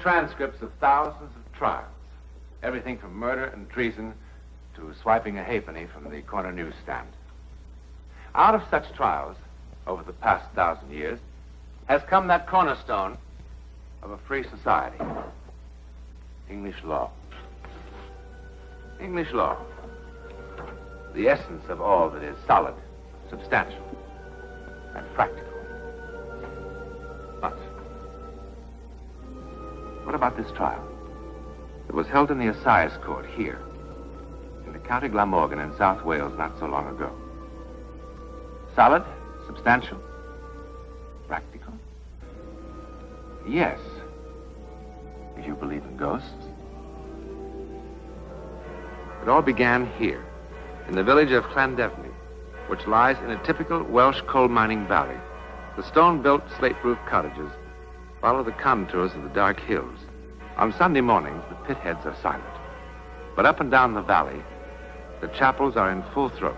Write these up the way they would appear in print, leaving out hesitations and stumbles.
transcripts of thousands of trials. Everything from murder and treason to swiping a halfpenny from the corner newsstand. Out of such trials, over the past 1,000 years, has come that cornerstone of a free society. English law. English law. The essence of all that is solid, substantial, and practical. But what about this trial? It was held in the Assize Court here, in the County Glamorgan in South Wales not so long ago. Solid, substantial, practical? Yes, if you believe in ghosts. It all began here, in the village of Llandefni, which lies in a typical Welsh coal mining valley. The stone-built, slate-roof cottages follow the contours of the dark hills. On Sunday mornings, the pit heads are silent. But up and down the valley, the chapels are in full throat.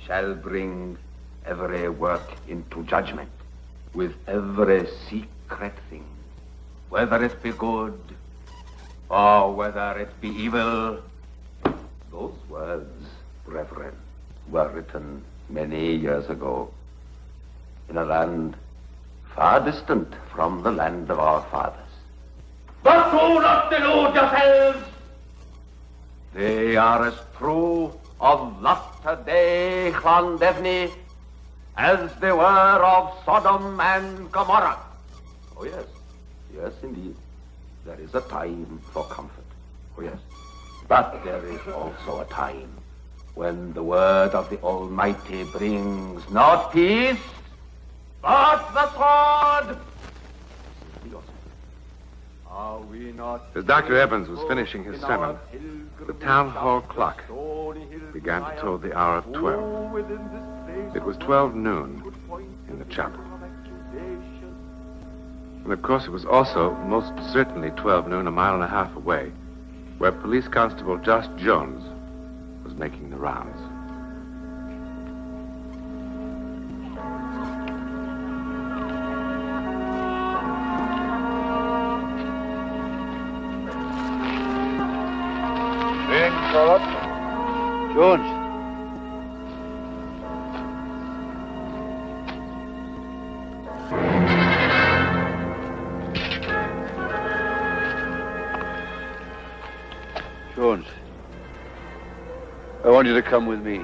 Shall bring every work into judgment with every secret thing, whether it be good or whether it be evil. Those words, brethren, were written many years ago in a land far distant from the land of our fathers. But do not delude yourselves. They are as true of latter-day Llandefni as they were of Sodom and Gomorrah. Oh, yes. Yes, indeed. There is a time for comfort. Oh, yes. But there is also a time when the word of the Almighty brings not peace, but the sword. Are we not... As Dr. Evans was finishing his sermon, the town hall clock began to toll the hour of 12. It was 12 noon in the chapel. And of course, it was also most certainly 12 noon, a mile and a half away, where Police Constable Josh Jones was making the rounds. Jones. Jones, I want you to come with me.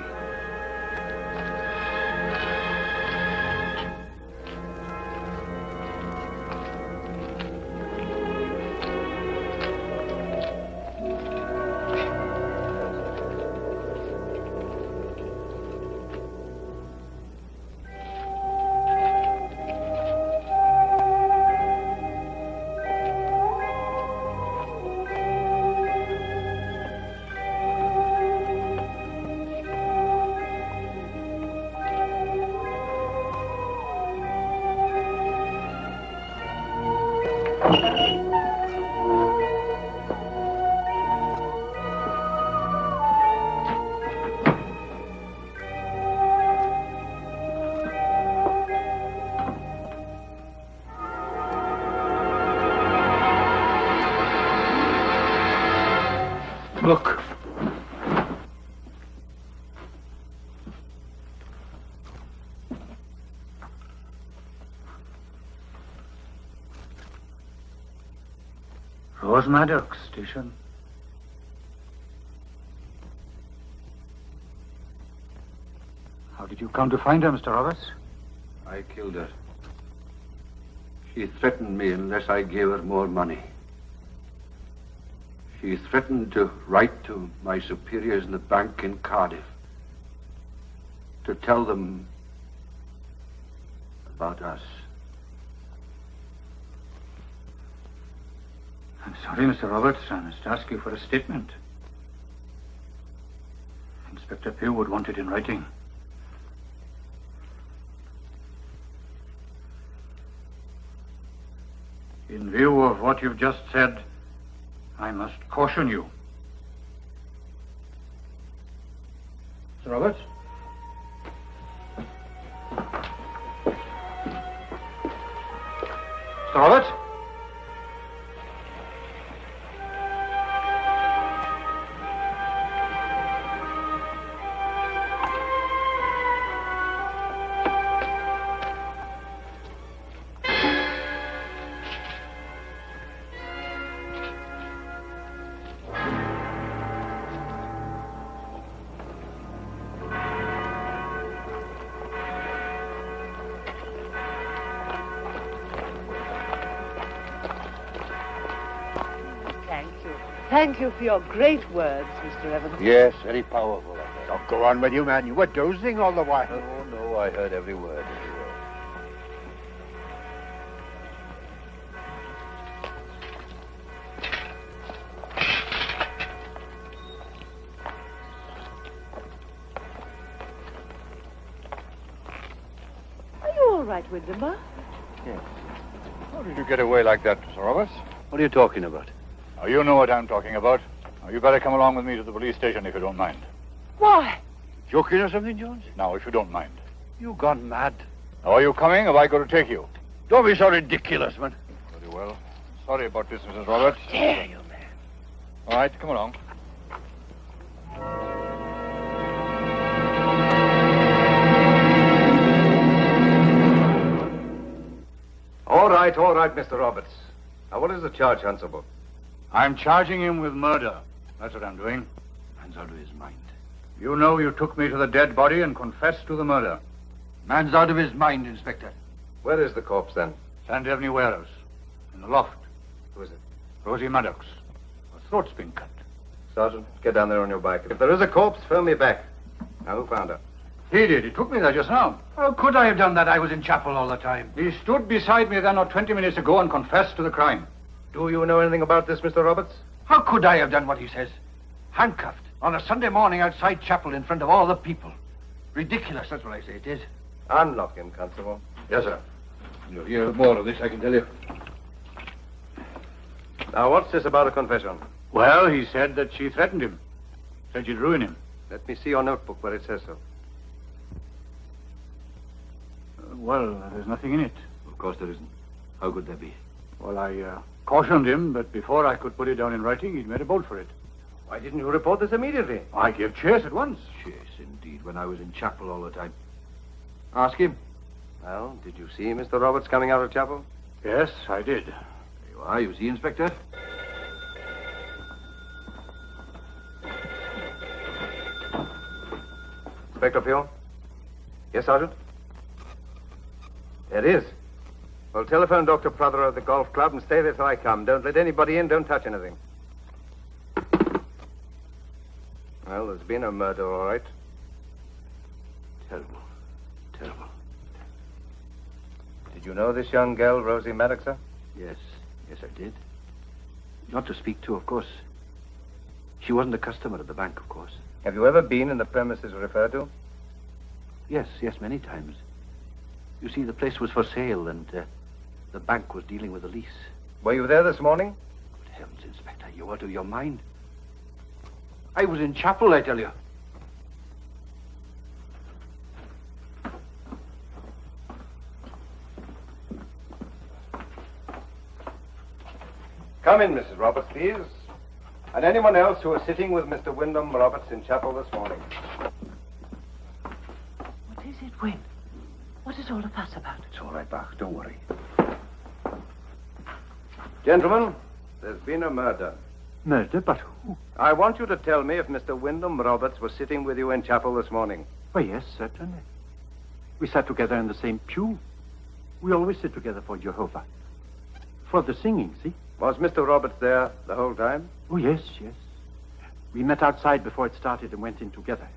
Look. Rose Maddox Station. How did you come to find her, Mr. Roberts? I killed her. She threatened me unless I gave her more money. She threatened to write to my superiors in the bank in Cardiff to tell them about us. I'm sorry, Mr. Roberts. I must ask you for a statement. Inspector Pugh would want it in writing. In view of what you've just said, I must caution you. Mr. Roberts? Mr. Roberts? Thank you for your great words, Mr. Evans. Yes, very powerful. Oh, go on with you, man. You were dozing all the while. Oh, no, I heard every word. Are you all right, Windermere? Yes. How did you get away like that, Mr. Roberts? What are you talking about? Oh, you know what I'm talking about. Now, you better come along with me to the police station if you don't mind. Why? Joking or something, Jones? Now, if you don't mind. You gone mad? Now, are you coming? Have I got to take you? Don't be so ridiculous, man. Very well. Sorry about this, Mrs. Roberts. Dare you, man? All right, come along. All right, Mr. Roberts. Now, what is the charge, Hunsable? I'm charging him with murder. That's what I'm doing. Man's out of his mind. You know you took me to the dead body and confessed to the murder. Man's out of his mind, Inspector. Where is the corpse, then? St. Evany warehouse. In the loft. Who is it? Rosie Maddox. Her throat's been cut. Sergeant, get down there on your bike. If there is a corpse, phone me back. Now, who found her? He did. He took me there just now. How could I have done that? I was in chapel all the time. He stood beside me then not 20 minutes ago and confessed to the crime. Do you know anything about this, Mr. Roberts? How could I have done what he says? Handcuffed on a Sunday morning outside chapel in front of all the people. Ridiculous, that's what I say it is. Unlock him, Constable. Yes, sir. You'll hear more of this, I can tell you. Now, what's this about a confession? Well, he said that she threatened him. Said she'd ruin him. Let me see your notebook where it says so. Well, there's nothing in it. Of course there isn't. How could there be? Well, I cautioned him, but before I could put it down in writing, he'd made a bolt for it. Why didn't you report this immediately? I gave chase at once. Chase, indeed, when I was in chapel all the time. Ask him. Well, did you see Mr. Roberts coming out of chapel? Yes, I did. There you are. You see, Inspector? Inspector Pugh? Yes, Sergeant? It is. Well, telephone Dr. Prothero at the golf club and stay there till I come. Don't let anybody in. Don't touch anything. Well, there's been a murder, all right. Terrible. Terrible. Did you know this young girl, Rosie Maddox, sir? Yes. Yes, I did. Not to speak to, of course. She wasn't a customer at the bank, of course. Have you ever been in the premises referred to? Yes, many times. You see, the place was for sale, and the bank was dealing with the lease. Were you there this morning? Good heavens, Inspector, you out of your mind. I was in chapel, I tell you. Come in, Mrs. Roberts, please. And anyone else who was sitting with Mr. Wyndham Roberts in chapel this morning. What is it, Wyn? What is all the fuss about? It's all right, Bach. Don't worry. Gentlemen, there's been a murder. Murder? But who? I want you to tell me if Mr. Wyndham Roberts was sitting with you in chapel this morning. Why, yes, certainly. We sat together in the same pew. We always sit together for Jehovah. For the singing, see? Was Mr. Roberts there the whole time? Oh, yes, yes. We met outside before it started and went in together.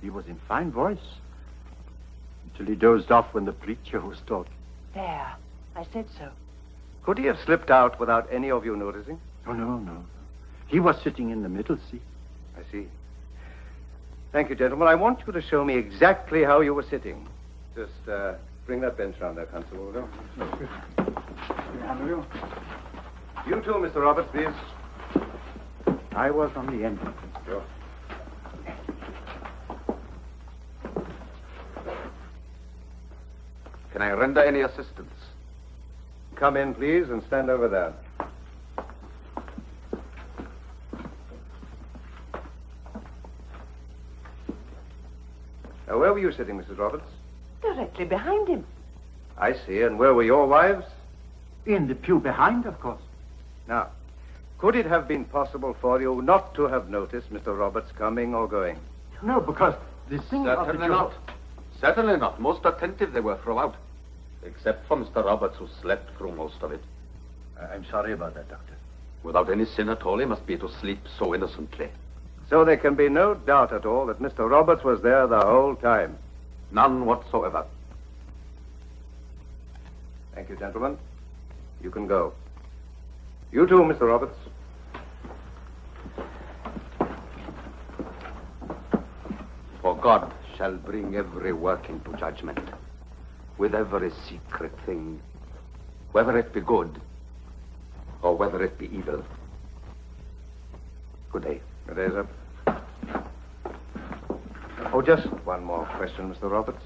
He was in fine voice. Until he dozed off when the preacher was talking. There. I said so. Could he have slipped out without any of you noticing? Oh, no. He was sitting in the middle seat. I see. Thank you, gentlemen. I want you to show me exactly how you were sitting. Just bring that bench round there, Constable. Will you? You too, Mr. Roberts, please. I was on the end. Sure. Can I render any assistance? Come in, please, and stand over there. Now, where were you sitting, Mrs. Roberts? Directly behind him. I see. And where were your wives? In the pew behind, of course. Now, could it have been possible for you not to have noticed Mr. Roberts coming or going? No, because the thing of the Certainly not. Certainly not. Most attentive they were throughout. Except for Mr. Roberts, who slept through most of it. I'm sorry about that, Doctor. Without any sin at all, he must be to sleep so innocently. So there can be no doubt at all that Mr. Roberts was there the whole time. None whatsoever. Thank you, gentlemen. You can go. You too, Mr. Roberts. For God shall bring every work into judgment, with every secret thing, whether it be good or whether it be evil. Good day. Good day, sir. Oh, just one more question, Mr. Roberts.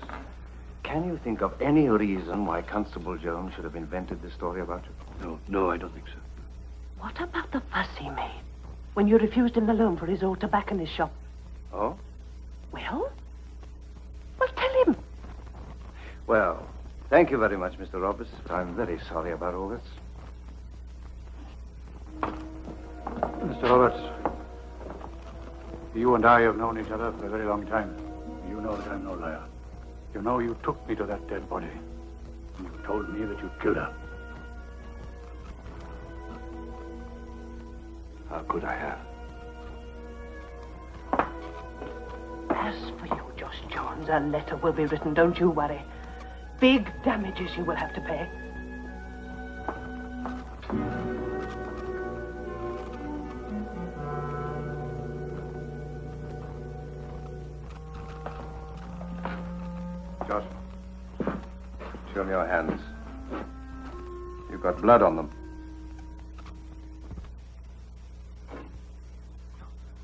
Can you think of any reason why Constable Jones should have invented this story about you? No, I don't think so. What about the fuss he made when you refused him the loan for his old tobacconist shop? Oh? Well, tell him. Well, thank you very much, Mr. Roberts. I'm very sorry about all this. Mr. Roberts, you and I have known each other for a very long time. You know that I'm no liar. You know you took me to that dead body. And you told me that you'd killed her. How could I have? As for you, Josh Jones, a letter will be written, don't you worry. Big damages you will have to pay. Josh, show me your hands. You've got blood on them.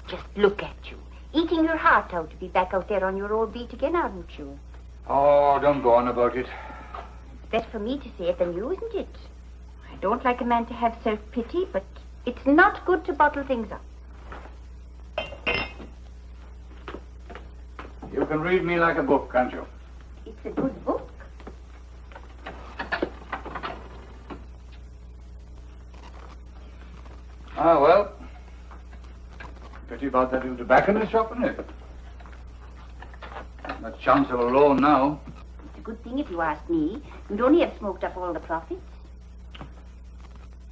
Just look at you. Eating your heart out to be back out there on your old beat again, aren't you? Oh, don't go on about it. It's better for me to say it than you, isn't it? I don't like a man to have self-pity, but it's not good to bottle things up. You can read me like a book, can't you? It's a good book. Ah, well. Pity about that little tobacconist shop, isn't it? That chance of a loan now. It's a good thing if you ask me. You'd only have smoked up all the profits.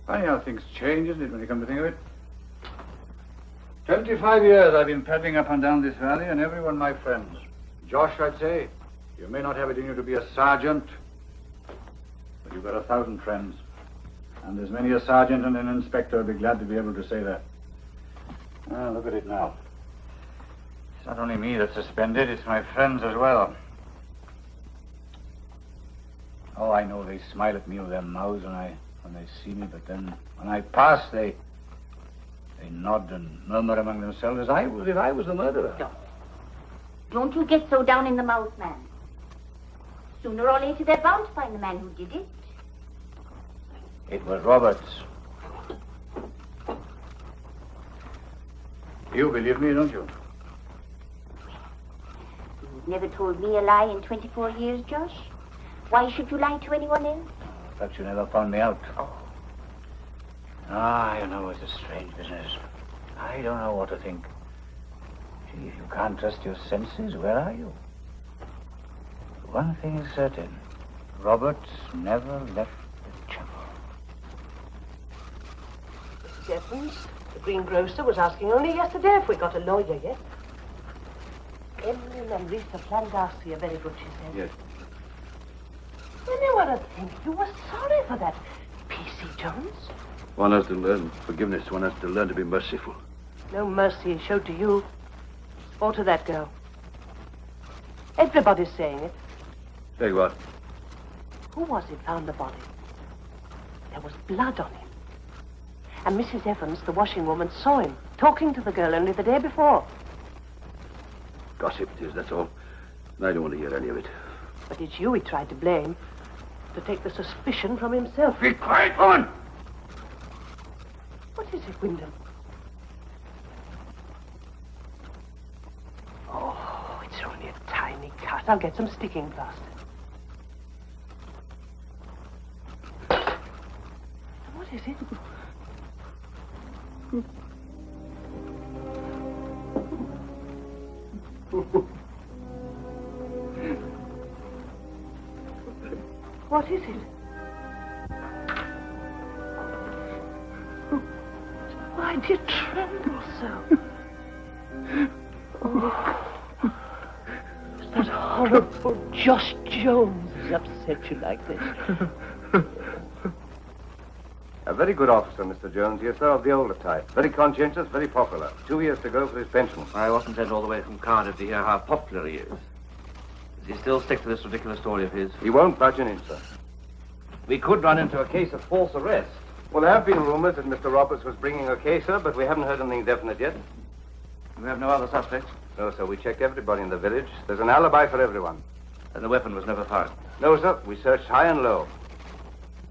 Funny how things change, isn't it, when you come to think of it? 25 years I've been peddling up and down this valley, and everyone my friends. Josh, I'd say, you may not have it in you to be a sergeant, but you've got 1,000 friends. And there's many a sergeant and an inspector would be glad to be able to say that. Well, look at it now. It's not only me that's suspended, it's my friends as well. Oh, I know they smile at me with their mouths when they see me, but then when I pass, they nod and murmur among themselves as if I was the murderer. No. Don't you get so down in the mouth, man. Sooner or later, they're bound to find the man who did it. It was Roberts. You believe me, don't you? You've never told me a lie in 24 years, Josh. Why should you lie to anyone else? But you never found me out. Ah, you know, it's a strange business. I don't know what to think. Gee, if you can't trust your senses, where are you? One thing is certain. Roberts never left the chapel. Evans. The greengrocer was asking only yesterday if we got a lawyer yet. Emily and Lisa Flandarcy are very good, she said. Yes. Anyone would think you were sorry for that P.C. Jones. One has to learn forgiveness. One has to learn to be merciful. No mercy is showed to you or to that girl. Everybody's saying it. Say what? Who was it found the body? There was blood on him. And Mrs. Evans, the washing woman, saw him talking to the girl only the day before. Gossip it is, that's all. And I don't want to hear any of it. But it's you he tried to blame, to take the suspicion from himself. Be quiet, woman! What is it, Wyndham? Oh, it's only a tiny cut. I'll get some sticking plaster. What is it? What is it? Why do you tremble so? Oh. That horrible Josh Jones has upset you like this. A very good officer, Mr. Jones. Yes, sir, of the older type. Very conscientious, very popular. 2 years to go for his pension. I wasn't sent all the way from Cardiff to hear how popular he is. Does he still stick to this ridiculous story of his? He won't budge an inch, sir. We could run into a case of false arrest. Well, there have been rumors that Mr. Roberts was bringing a case, sir, but we haven't heard anything definite yet. We have no other suspects? No, sir. We checked everybody in the village. There's an alibi for everyone. And the weapon was never found? No, sir. We searched high and low.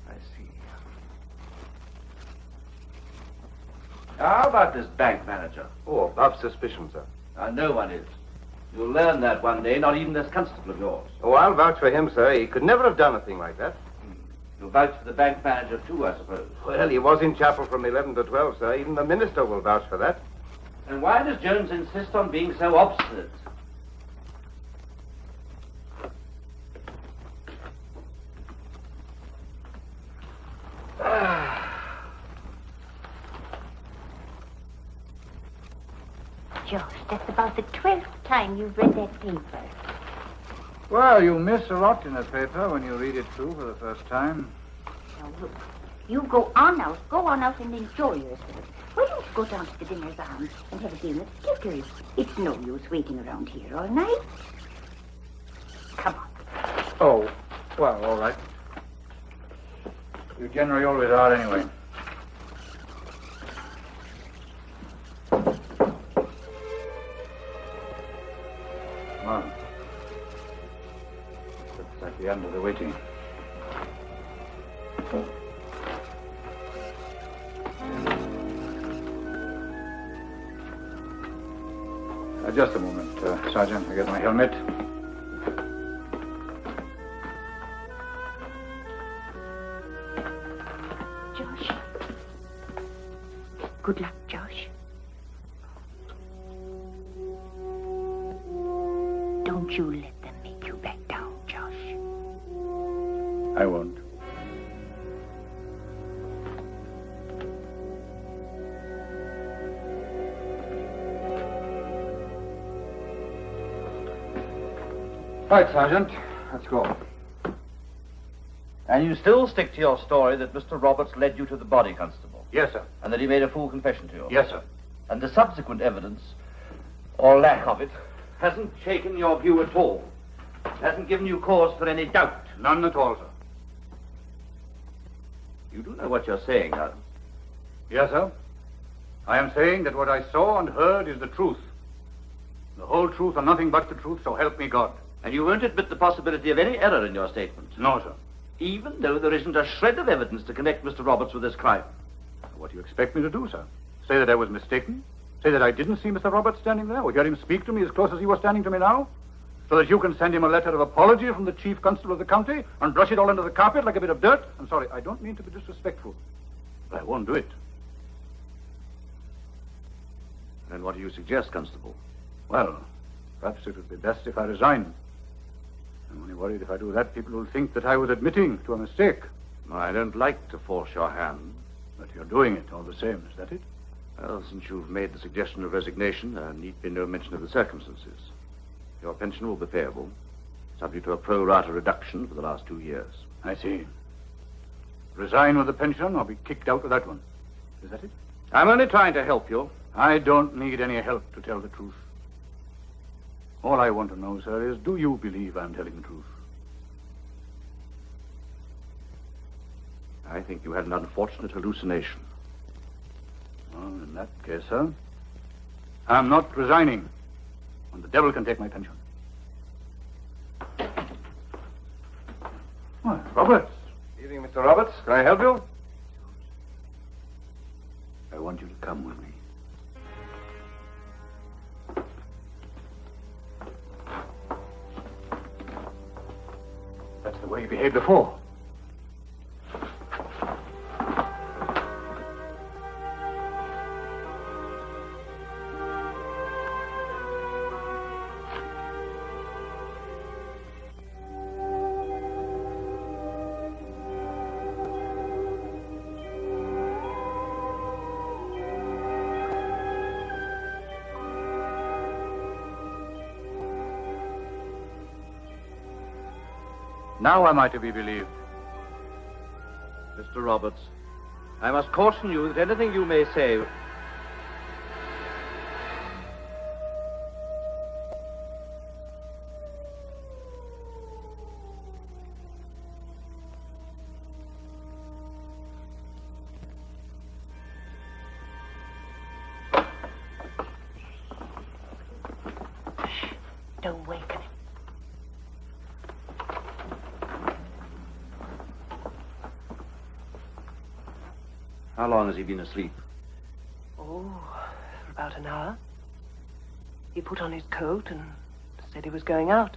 I see. How about this bank manager? Oh, above suspicion, sir. No one is. You'll learn that one day, not even this constable of yours. Oh, I'll vouch for him, sir. He could never have done a thing like that. You'll vouch for the bank manager, too, I suppose. Well, he was in chapel from 11 to 12, sir. Even the minister will vouch for that. And why does Jones insist on being so obstinate? Josh, that's about the 12th time you've read that paper. Well, you miss a lot in a paper when you read it through for the first time. Now, look, you go on out and enjoy yourself. Why don't you go down to the Dinner's Arms and have a game of skittles? It's no use waiting around here all night. Come on. Oh, well, all right. You generally always are anyway. Well, looks like the end of the waiting. Just a moment, Sergeant. I get my helmet. Josh. Good luck, Josh. Don't you let them make you back down, Josh. I won't. Right, Sergeant. Let's go. And you still stick to your story that Mr. Roberts led you to the body, Constable? Yes, sir. And that he made a full confession to you? Yes, sir. And the subsequent evidence, or lack of it, hasn't shaken your view at all? Hasn't given you cause for any doubt? None at all, sir. You do know what you're saying, huh? Yes, sir. I am saying that what I saw and heard is the truth. The whole truth and nothing but the truth, so help me God. And you won't admit the possibility of any error in your statement? No, sir. Even though there isn't a shred of evidence to connect Mr. Roberts with this crime? What do you expect me to do, sir? Say that I was mistaken? Say that I didn't see Mr. Roberts standing there, or hear him speak to me as close as he was standing to me now? So that you can send him a letter of apology from the chief constable of the county and brush it all under the carpet like a bit of dirt? I'm sorry, I don't mean to be disrespectful, but I won't do it. And what do you suggest, Constable? Well, perhaps it would be best if I resign. I'm only worried if I do that, people will think that I was admitting to a mistake. I don't like to force your hand. But You're doing it all the same, is that it? Well, since you've made the suggestion of resignation, there need be no mention of the circumstances. Your pension will be payable, subject to a pro rata reduction for the last 2 years. I see. Resign with a pension or be kicked out without one. Is that it? I'm only trying to help you. I don't need any help to tell the truth. All I want to know, sir, is do you believe I'm telling the truth? I think you had an unfortunate hallucination. Well, in that case, sir, I'm not resigning. And the devil can take my pension. Well, Roberts. Evening, Mr. Roberts. Can I help you? I want you to come with me. That's the way you behaved before. Now am I to be believed? Mr. Roberts, I must caution you that anything you may say... Don't waken him. How long has he been asleep? Oh, for about an hour. He put on his coat and said he was going out.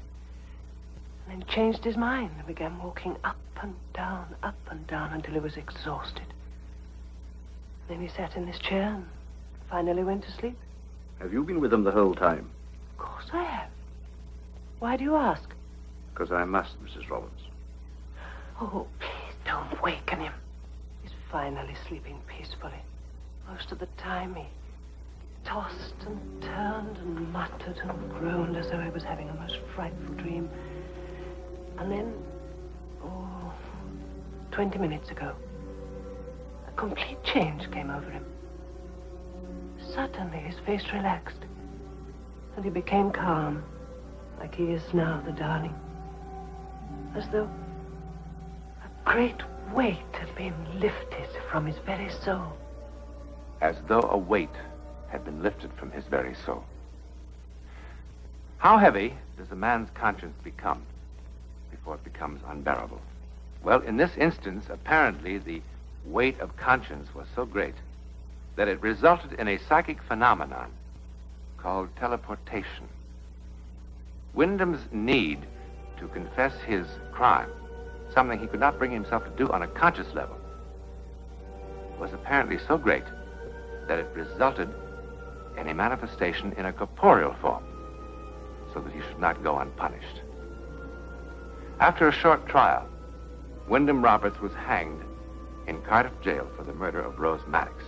And then changed his mind and began walking up and down until he was exhausted. Then he sat in his chair and finally went to sleep. Have you been with him the whole time? Of course I have. Why do you ask? Because I must, Mrs. Roberts. Oh, please don't waken him. He's finally sleeping peacefully. Most of the time he tossed and turned and muttered and groaned as though he was having a most frightful dream. And then, 20 minutes ago, a complete change came over him. Suddenly his face relaxed, and he became calm, like he is now, the darling. As though a great weight had been lifted from his very soul. As though a weight had been lifted from his very soul. How heavy does a man's conscience become before it becomes unbearable? Well, in this instance, apparently the weight of conscience was so great that it resulted in a psychic phenomenon called teleportation. Wyndham's need to confess his crime, something he could not bring himself to do on a conscious level, was apparently so great that it resulted in a manifestation in a corporeal form, so that he should not go unpunished. After a short trial, Wyndham Roberts was hanged in Cardiff jail for the murder of Rose Maddox.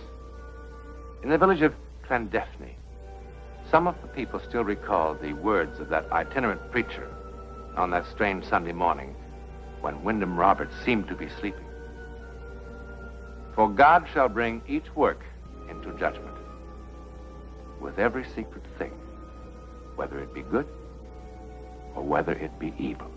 In the village of Llandefni, some of the people still recall the words of that itinerant preacher on that strange Sunday morning when Wyndham Roberts seemed to be sleeping. For God shall bring each work into judgment, with every secret thing, whether it be good or whether it be evil.